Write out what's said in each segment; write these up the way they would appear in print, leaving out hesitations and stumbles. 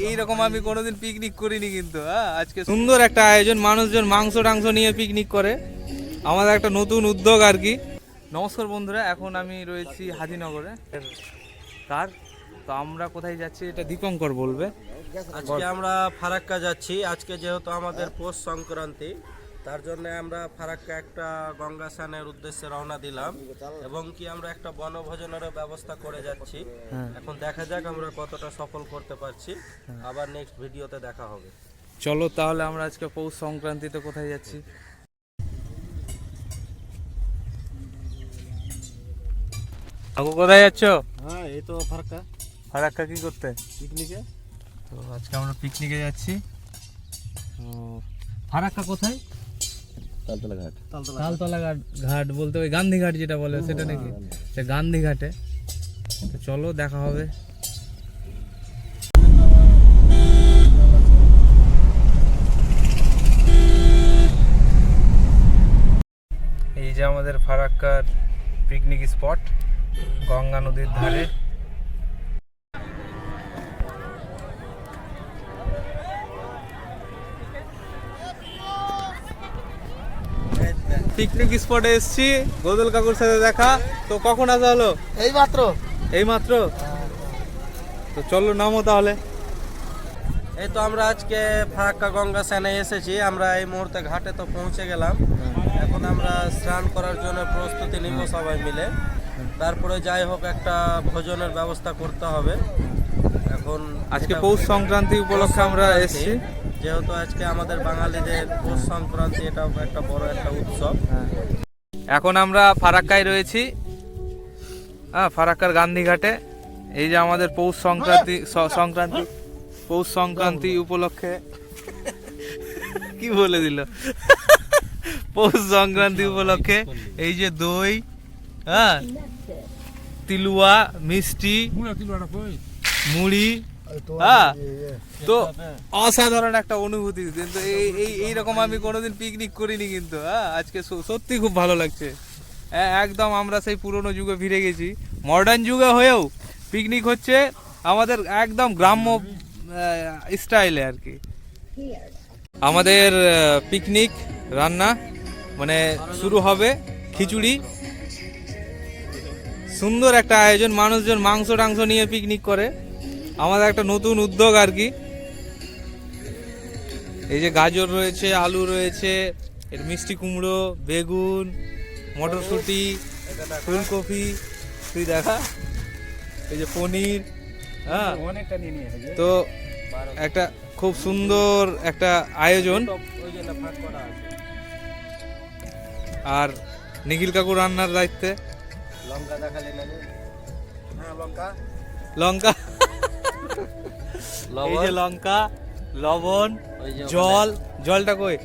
এইরকম আমি কোনোদিন পিকনিক করিনি কিন্তু। আজকে সুন্দর একটা আয়োজন, মানুষজন মাংস টাংস নিয়ে পিকনিক করে, আমাদের একটা নতুন উদ্যোগ আর কি। নমস্কার বন্ধুরা, এখন আমি রয়েছি হাজিনগরে। কার তো আমরা কোথায় যাচ্ছি এটা দীপঙ্কর বলবে। আজকে আমরা ফারাক্কা যাচ্ছি। আজকে যেহেতু আমাদের পৌষ সংক্রান্তি, তার জন্য আমরা ফারাক্কা একটা গঙ্গা স্নানের উদ্দেশ্যে রওনা দিলাম এবং কি আমরা একটা বনভোজনেরও ব্যবস্থা করে যাচ্ছি। এখন দেখা যাক আমরা কতটা সফল করতে পারছি। আবার নেক্সট ভিডিওতে দেখা হবে। চলো তাহলে আমরা আজকে পৌষ সংক্রান্তিতে কোথায় যাচ্ছি। আগু কোথায় যাচ্ছ? হ্যাঁ, এই তো ফারাক্কা। ফারাক্কা কি করতে? পিকনিকে। তো আজকে আমরা পিকনিকে যাচ্ছি। তো ফারাক্কা কোথায়? তালতলা ঘাট। তালতলা ঘাট বলতে ওই গান্ধী ঘাট যেটা বলে সেটা নাকি? সে গান্ধী ঘাটে। তো চলো দেখা হবে। এই যে আমাদের ফারাক্কার পিকনিক স্পট, গঙ্গা নদীর ধারে। পিকনিক স্পটে এসেছি, গোদল কাকুর সাথে দেখা। তো কখন আসা হলো? এই মাত্র। তো চলো নামো তাহলে। এই তো আমরা আজকে ফারাক্কা গঙ্গা স্নানে এসেছি। আমরা এই মুহূর্তে ঘাটে তো পৌঁছে গেলাম। এখন আমরা স্নান করার জন্য প্রস্তুতি নিব সবাই মিলে। তারপরে যাই হোক একটা ভোজনের ব্যবস্থা করতে হবে। এখন আজকে পৌষ সংক্রান্তি উপলক্ষে আমরা এসেছি, যেহেতু আজকে আমাদের বাঙালিদের পৌষ সংক্রান্তি, এটা একটা বড় একটা উৎসব। এখন আমরা ফারাক্কায় রয়েছি, ফারাক্কার গান্ধী ঘাটে। এই যে আমাদের পৌষ সংক্রান্তি উপলক্ষে কি বলে দিল, পৌষ সংক্রান্তি উপলক্ষে এই যে দই, তিলুয়া, মিষ্টি, মুড়ি, তো অসাধারণ একটা অনুভূতি। কিন্তু এইরকম আমি কোনোদিন পিকনিক করিনি কিন্তু। আজকে সত্যি খুব ভালো লাগছে। একদম আমরা সেই পুরনো যুগে ফিরে গেছি। মডার্ন যুগে হয়েও পিকনিক হচ্ছে আমাদের একদম গ্রাম্য স্টাইলে আর কি। আমাদের পিকনিক রান্না মানে শুরু হবে খিচুড়ি। সুন্দর একটা আয়োজন, মানুষজন মাংস টাংস নিয়ে পিকনিক করে, আমাদের একটা নতুন উদ্যোগ আর কি। এই যে গাজর রয়েছে, আলু রয়েছে, এর মিষ্টি কুমড়ো, বেগুন, মটরশুঁটি, ফুলকপি, তুই দেখা, এই যে পনির। তো একটা খুব সুন্দর একটা আয়োজন। আর নিখিল কাকু রান্নার দায়িত্বে। লঙ্কা, এই যে লঙ্কা, লবণ, জলটা কই?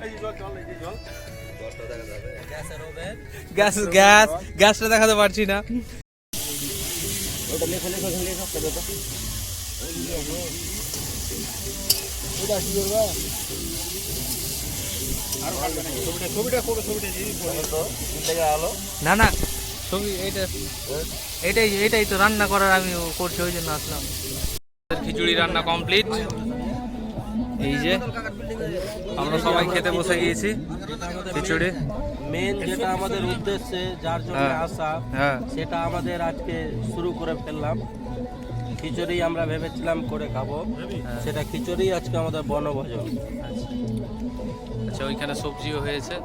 গ্যাসটা দেখাতে পারছি না। না না, ছবি এইটাই তো রান্না করার আমি করছি, ওই জন্য আসলাম। খিচুড়ি রান্না কমপ্লিট। এই যে আমরা সবাই খেতে বসে গিয়েছি খিচুড়ি। মেন যেটা আমাদের উদ্দেশ্যে যার জন্য আসা, সেটা আমাদের আজকে শুরু করে ফেললাম। খিচুড়ি আমরা ভেবেছিলাম করে খাবো, সেটা খিচুড়ি আজকে আমাদের বনভোজন। আচ্ছা, ওইখানে সবজিও হয়েছে।